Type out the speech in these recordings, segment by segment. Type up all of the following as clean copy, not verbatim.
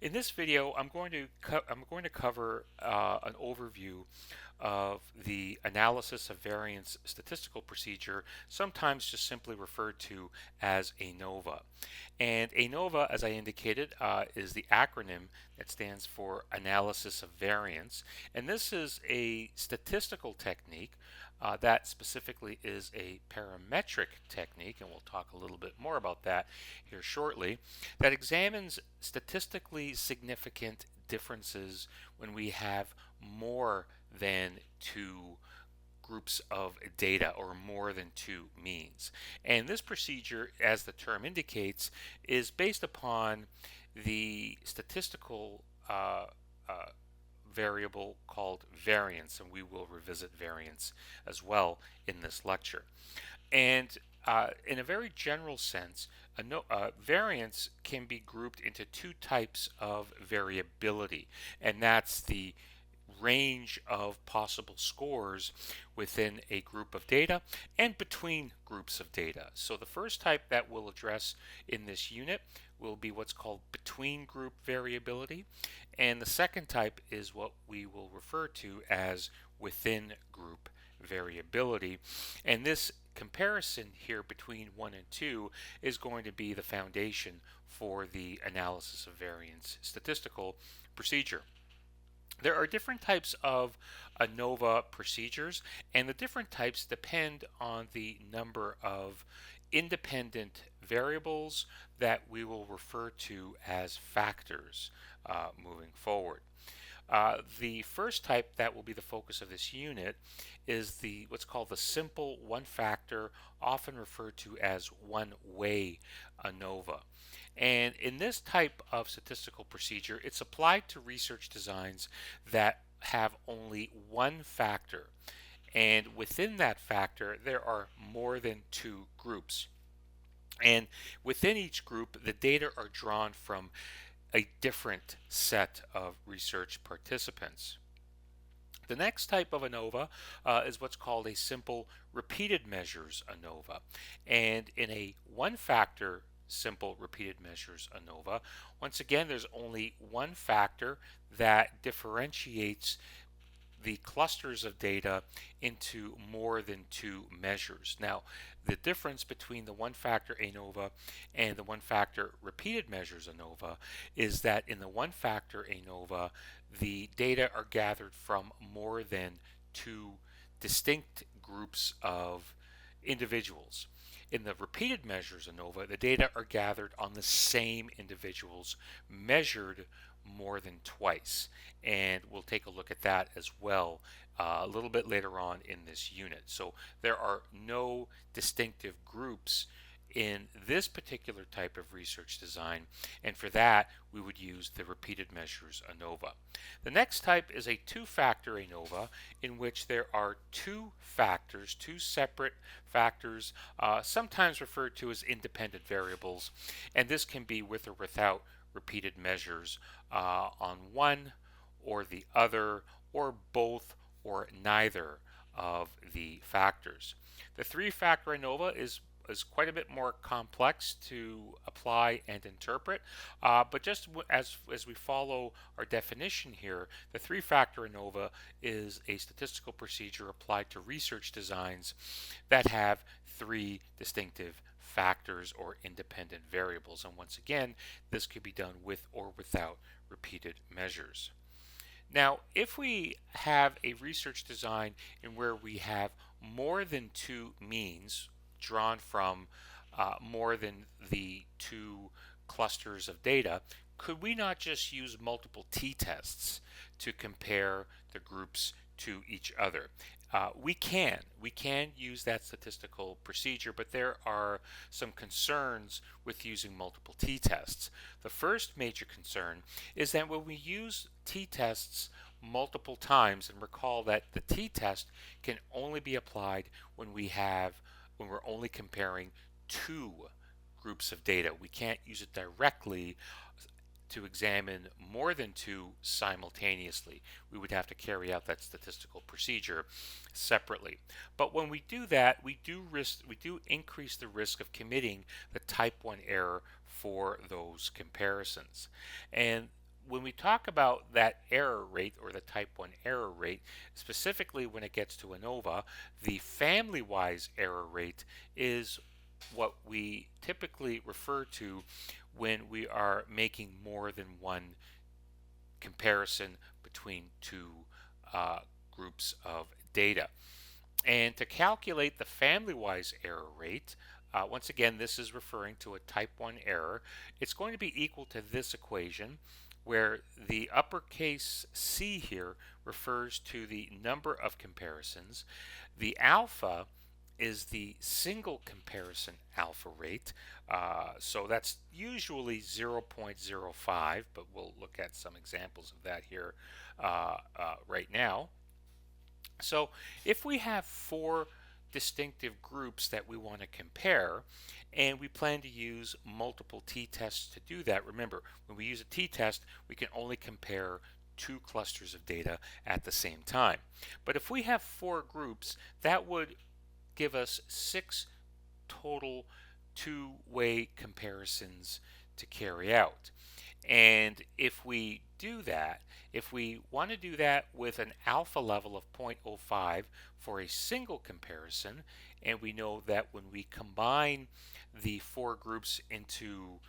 In this video, I'm going to cover an overview of the analysis of variance statistical procedure, sometimes just simply referred to as ANOVA. And ANOVA, as I indicated, is the acronym that stands for Analysis of Variance. And this is a statistical technique that specifically is a parametric technique, and we'll talk a little bit more about that here shortly, that examines statistically significant differences when we have more than two groups of data or more than two means. And this procedure, as the term indicates, is based upon the statistical uh, variable called variance, and we will revisit variance as well in this lecture. And in a very general sense, variance can be grouped into two types of variability, and that's the range of possible scores within a group of data and between groups of data. So the first type that we'll address in this unit will be what's called between group variability, and the second type is what we will refer to as within group variability. And this comparison here between 1 and 2 is going to be the foundation for the analysis of variance statistical procedure. There are different types of ANOVA procedures, and the different types depend on the number of independent variables that we will refer to as factors moving forward. The first type that will be the focus of this unit is the what's called the simple one factor, often referred to as one-way ANOVA. And in this type of statistical procedure, it's applied to research designs that have only one factor. And within that factor, there are more than two groups. And within each group, the data are drawn from a different set of research participants. The next type of ANOVA is what's called a simple repeated measures ANOVA. And in a one factor simple repeated measures ANOVA, once again, there's only one factor that differentiates the clusters of data into more than two measures. Now, the difference between the one factor ANOVA and the one factor repeated measures ANOVA is that in the one factor ANOVA, the data are gathered from more than two distinct groups of individuals. In the repeated measures ANOVA, the data are gathered on the same individuals measured more than twice, and we'll take a look at that as well a little bit later on in this unit. So there are no distinctive groups in this particular type of research design, and for that we would use the repeated measures ANOVA. The next type is a two-factor ANOVA, in which there are two factors, two separate factors, sometimes referred to as independent variables, and this can be with or without repeated measures on one or the other, or both or neither of the factors. The three-factor ANOVA is quite a bit more complex to apply and interpret, but just as we follow our definition here, the three-factor ANOVA is a statistical procedure applied to research designs that have three distinctive factors or independent variables. And once again, this could be done with or without repeated measures. Now, if we have a research design in where we have more than two means drawn from more than the two clusters of data, could we not just use multiple t-tests to compare the groups to each other? We can use that statistical procedure, but there are some concerns with using multiple t-tests. The first major concern is that when we use t-tests multiple times, and recall that the t-test can only be applied when we're only comparing two groups of data. We can't use it directly to examine more than two simultaneously. We would have to carry out that statistical procedure separately. But when we do that, we do increase the risk of committing the type 1 error for those comparisons. And when we talk about that error rate or the type 1 error rate, specifically when it gets to ANOVA, the family-wise error rate is what we typically refer to when we are making more than one comparison between two uh, groups of data. And to calculate the family-wise error rate, once again, this is referring to a type 1 error. It's going to be equal to this equation, where the uppercase C here refers to the number of comparisons. The alpha is the single comparison alpha rate. So that's usually 0.05, but we'll look at some examples of that here right now. So if we have four distinctive groups that we want to compare, and we plan to use multiple t-tests to do that, remember, when we use a t-test, we can only compare two clusters of data at the same time. But if we have four groups, that would give us six total two-way comparisons to carry out. And if we do that, if we want to do that with an alpha level of 0.05 for a single comparison, and we know that when we combine the four groups into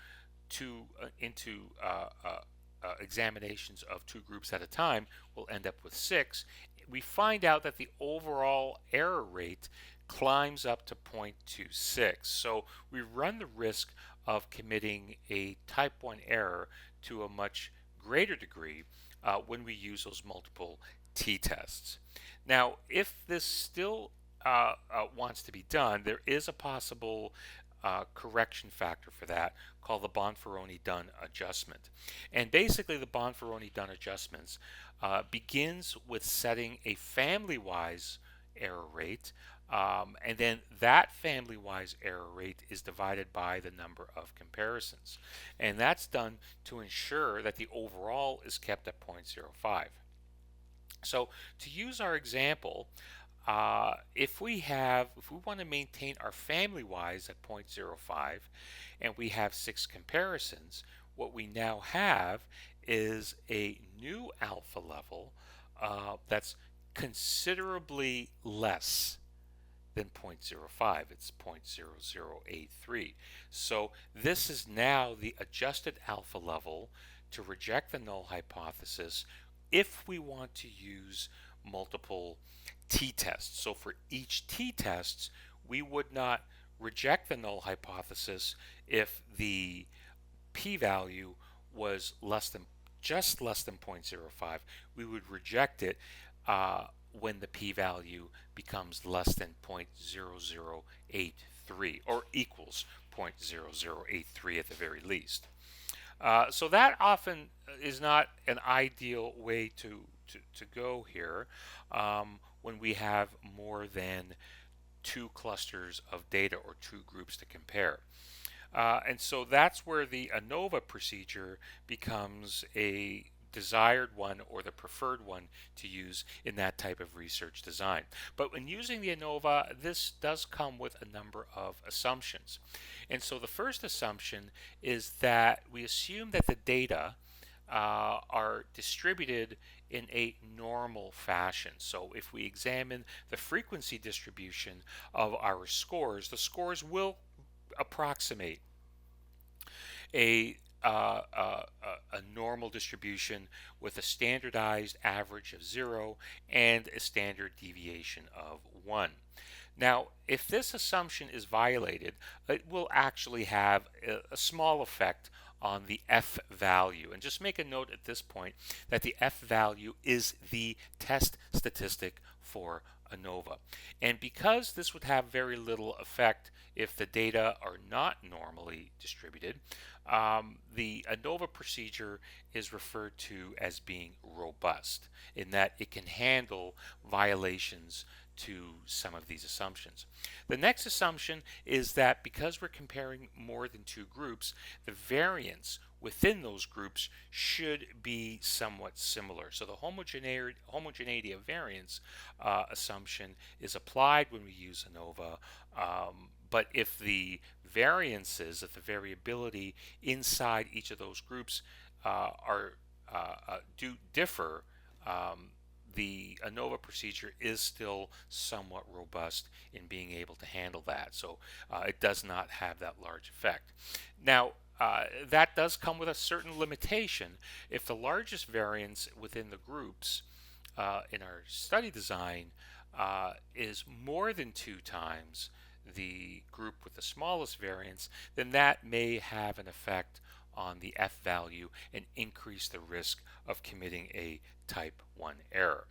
examinations of two groups at a time, we'll end up with 6. We find out that the overall error rate climbs up to 0.26. So we run the risk of committing a type 1 error to a much greater degree when we use those multiple t-tests. Now, if this still wants to be done, there is a possible correction factor for that called the Bonferroni-Dunn adjustment. And basically the Bonferroni-Dunn adjustments begins with setting a family-wise error rate, and then that family-wise error rate is divided by the number of comparisons. And that's done to ensure that the overall is kept at 0.05. So to use our example, if we want to maintain our family-wise at 0.05 and we have 6 comparisons, what we now have is a new alpha level that's considerably less than 0.05. It's 0.0083. So this is now the adjusted alpha level to reject the null hypothesis if we want to use multiple t-tests. So for each t-test, we would not reject the null hypothesis if the p-value was just less than 0.05. We would reject it when the p-value becomes less than 0.0083 or equals 0.0083 at the very least. So that often is not an ideal way to go here when we have more than two clusters of data or two groups to compare. And so that's where the ANOVA procedure becomes a desired one or the preferred one to use in that type of research design. But when using the ANOVA, this does come with a number of assumptions. And so the first assumption is that we assume that the data are distributed in a normal fashion. So if we examine the frequency distribution of our scores, the scores will approximate a normal distribution with a standardized average of 0 and a standard deviation of 1. Now, if this assumption is violated, it will actually have a small effect on the F value. And just make a note at this point that the F value is the test statistic for ANOVA. And because this would have very little effect if the data are not normally distributed, the ANOVA procedure is referred to as being robust in that it can handle violations to some of these assumptions. The next assumption is that because we're comparing more than two groups, the variance within those groups should be somewhat similar. So the homogeneity of variance assumption is applied when we use ANOVA, but if the variances, if the variability inside each of those groups are do differ, the ANOVA procedure is still somewhat robust in being able to handle that. So it does not have that large effect. Now, that does come with a certain limitation. If the largest variance within the groups in our study design is more than 2 times the group with the smallest variance, then that may have an effect on the F value and increase the risk of committing a type 1 error.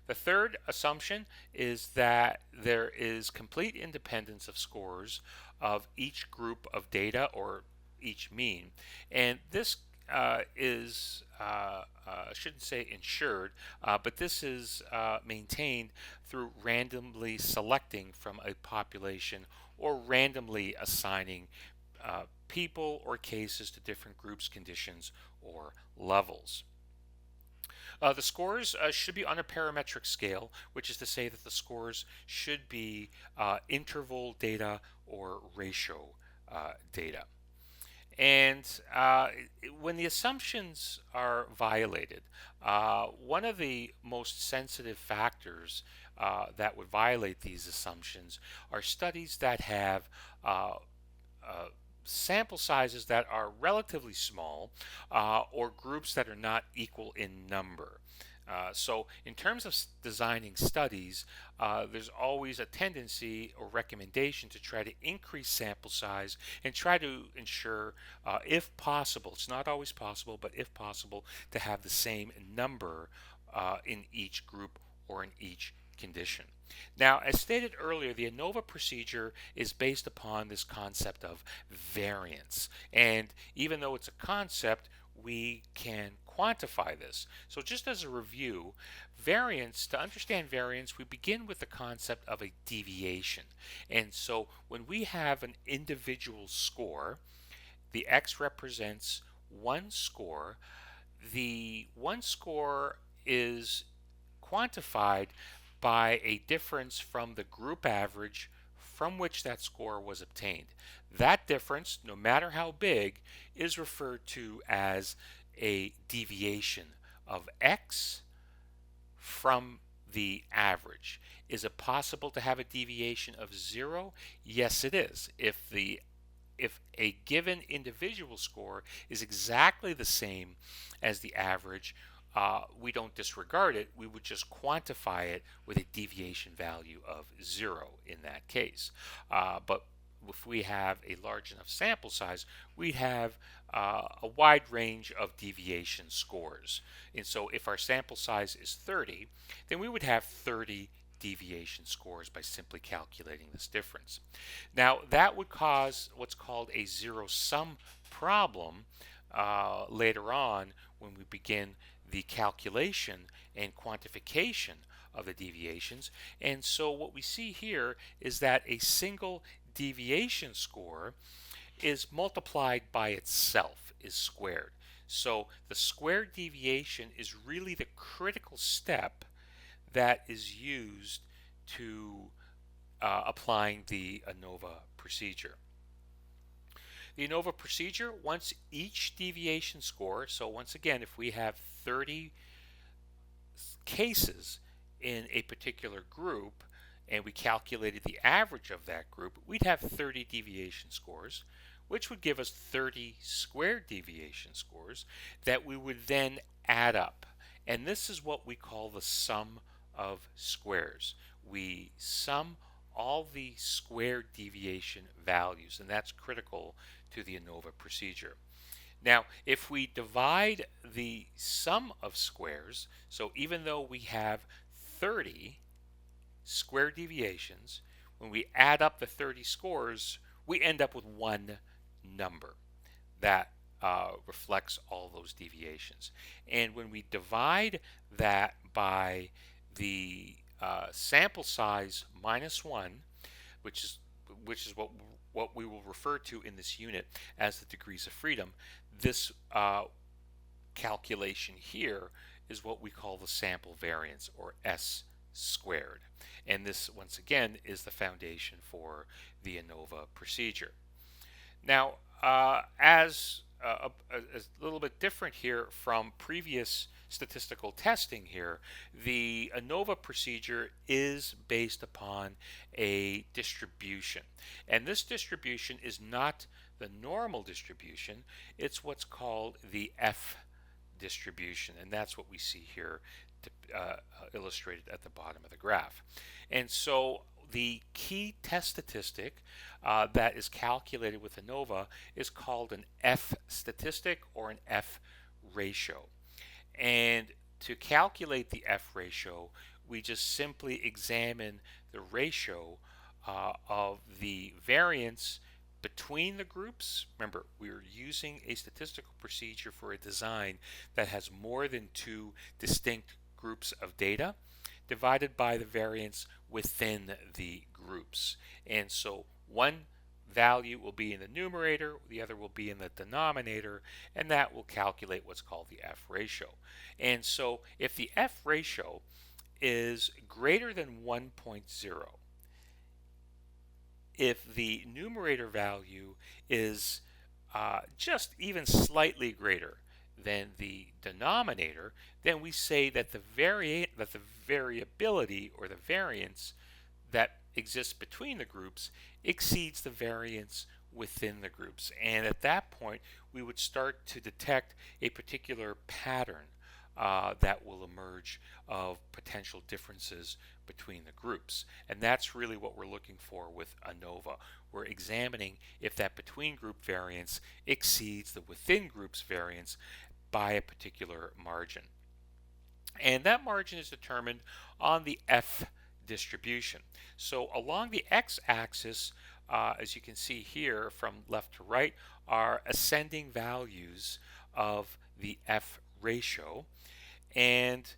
The third assumption is that there is complete independence of scores of each group of data or each mean. And this shouldn't say ensured, but this is maintained through randomly selecting from a population or randomly assigning people or cases to different groups, conditions, or levels. The scores should be on a parametric scale, which is to say that the scores should be interval data or ratio data. And when the assumptions are violated, one of the most sensitive factors that would violate these assumptions are studies that have sample sizes that are relatively small or groups that are not equal in number. So in terms of designing studies, there's always a tendency or recommendation to try to increase sample size and try to ensure, if possible, it's not always possible, but if possible, to have the same number in each group or in each condition. Now, as stated earlier, the ANOVA procedure is based upon this concept of variance. And even though it's a concept, we can quantify this. So just as a review, variance, to understand variance, we begin with the concept of a deviation. And so when we have an individual score, the X represents one score. The one score is quantified by a difference from the group average from which that score was obtained. That difference, no matter how big, is referred to as a deviation of X from the average. Is it possible to have a deviation of 0? Yes, it is. If a given individual score is exactly the same as the average, we don't disregard it. We would just quantify it with a deviation value of 0 in that case. But if we have a large enough sample size, we'd have a wide range of deviation scores. And so if our sample size is 30, then we would have 30 deviation scores by simply calculating this difference. Now, that would cause what's called a zero-sum problem later on when we begin the calculation and quantification of the deviations. And so what we see here is that a single deviation score is multiplied by itself, is squared. So the squared deviation is really the critical step that is used to applying the ANOVA procedure. The ANOVA procedure, once each deviation score, so once again, if we have 30 cases in a particular group and we calculated the average of that group, we'd have 30 deviation scores, which would give us 30 squared deviation scores that we would then add up. And this is what we call the sum of squares. We sum all the squared deviation values, and that's critical to the ANOVA procedure. Now, if we divide the sum of squares, so even though we have 30 square deviations, when we add up the 30 scores, we end up with one number that reflects all those deviations. And when we divide that by the sample size minus 1, which is what we will refer to in this unit as the degrees of freedom, this calculation here is what we call the sample variance, or S squared. And this, once again, is the foundation for the ANOVA procedure. Now, as a little bit different here from previous statistical testing here. The ANOVA procedure is based upon a distribution. And this distribution is not the normal distribution, it's what's called the F distribution. And that's what we see here illustrated at the bottom of the graph. And so the key test statistic that is calculated with ANOVA is called an F statistic or an F ratio. And to calculate the F ratio, we just simply examine the ratio of the variance between the groups. Remember, we're using a statistical procedure for a design that has more than two distinct groups of data divided by the variance within the groups. And so one value will be in the numerator, the other will be in the denominator, and that will calculate what's called the F ratio. And so if the F ratio is greater than 1.0, if the numerator value is just even slightly greater than the denominator, then we say that the variability or the variance that exists between the groups exceeds the variance within the groups. And at that point, we would start to detect a particular pattern that will emerge of potential differences between the groups. And that's really what we're looking for with ANOVA. We're examining if that between group variance exceeds the within groups variance by a particular margin. And that margin is determined on the F distribution. So along the x-axis, as you can see here from left to right, are ascending values of the F ratio. And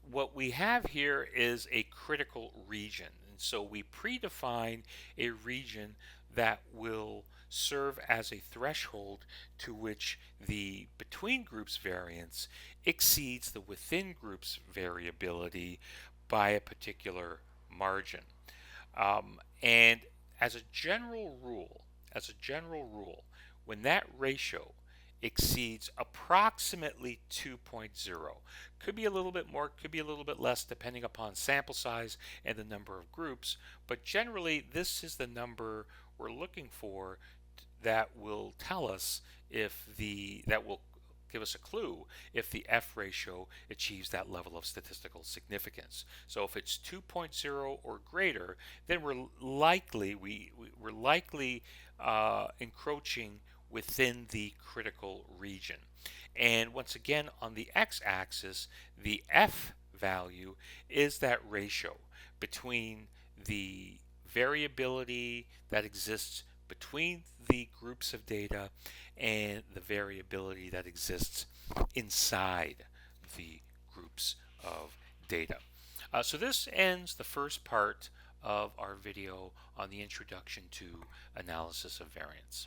what we have here is a critical region. And so we predefine a region that will serve as a threshold to which the between groups variance exceeds the within groups variability by a particular margin. And as a general rule, when that ratio exceeds approximately 2.0, could be a little bit more, could be a little bit less depending upon sample size and the number of groups, but generally this is the number we're looking for that will tell us if that will give us a clue if the F ratio achieves that level of statistical significance. So if it's 2.0 or greater, then we're likely encroaching within the critical region. And once again, on the x-axis, the F value is that ratio between the variability that exists between the groups of data and the variability that exists inside the groups of data. So this ends the first part of our video on the introduction to analysis of variance.